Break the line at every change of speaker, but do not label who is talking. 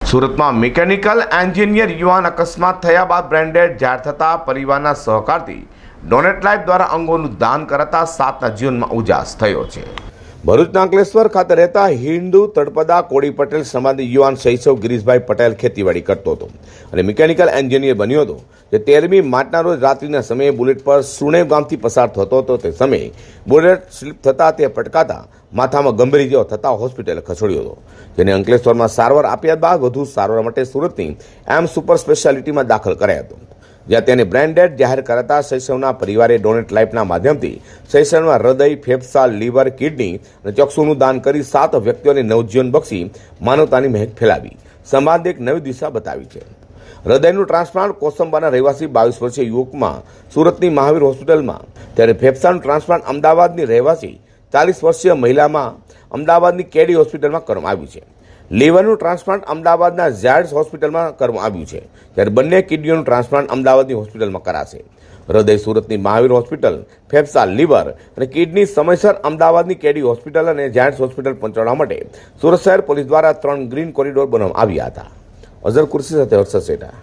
સુરતમાં mechanical engineer યુવાન અકસ્માત થયા બાદ બ્રેન્ડેડ જાહેર થતાં પરિવારના સહકારથી ડોનેટ લાઈફ દ્વારા અંગોનું દાન કરાતા 7ના જીવનમાં ઉજાસ થયો છે। ભરૂચના અંકલેશ્વર ખાતે રહેતા હિન્દુ તળપદા કોળી પટેલ સમાજની યુવાન શૈશવ ગિરીશભાઈ પટેલ ખેતીવાડી કરતો હતો અને મિકેનિકલ એન્જિનિયર બન્યો હતો, જે 13મી માર્ચના રોજ રાત્રિના સમયે બુલેટ પર સુણેવ ગામથી પસાર થતો હતો। તે સમયે બુલેટ સ્લીપ થતાં તે પટકાતા માથામાં ગંભીર ઇજાઓ થતાં હોસ્પિટલે ખસેડ્યો હતો, જેને અંકલેશ્વરમાં સારવાર આપ્યા બાદ વધુ સારવાર માટે સુરતની એમ સુપર સ્પેશિયાલિટીમાં દાખલ કરાયો હતો, જ્યાં તેને બ્રેન્ડેડ જાહેર કરાતા શૈશવના પરિવારે ડોનેટ લાઈફના માધ્યમથી શૈશવના હૃદય, ફેફસા, લીવર, કિડની અને ચક્ષુનું દાન કરી 7 વ્યક્તિઓને નવજીવન બક્ષી માનવતાની મહેક ફેલાવી સમાજને એક નવી દિશા બતાવી છે। હૃદયનું ટ્રાન્સપ્લાન્ટ કોસંબાના રહેવાસી 22 વર્ષીય યુવકમાં સુરતની મહાવીર હોસ્પિટલમાં, ત્યારે ફેફસાનું ટ્રાન્સપ્લાન્ટ અમદાવાદની રહેવાસી 40 વર્ષીય મહિલામાં અમદાવાદની કેડી હોસ્પિટલમાં કરવામાં આવ્યું છે। લીવરનું ટ્રાન્સપ્લાન્ટ અમદાવાદના ઝાયડ્સ હોસ્પિટલમાં કરવામાં આવ્યું છે, જ્યારે બંને કિડનીઓનું ટ્રાન્સપ્લાન્ટ અમદાવાદની હોસ્પિટલમાં કરાશે। હૃદય સુરતની મહાવીર હોસ્પિટલ, ફેફસા, લીવર અને કિડની સમયસર અમદાવાદની કેડી હોસ્પિટલ અને ઝાયડ્સ હોસ્પિટલ પહોંચાડવા માટે સુરત શહેર પોલીસ દ્વારા 3 ગ્રીન કોરિડોર બનાવવામાં આવ્યા હતા। અઝર કુર્સી સાથે હર્ષદ સેઠા।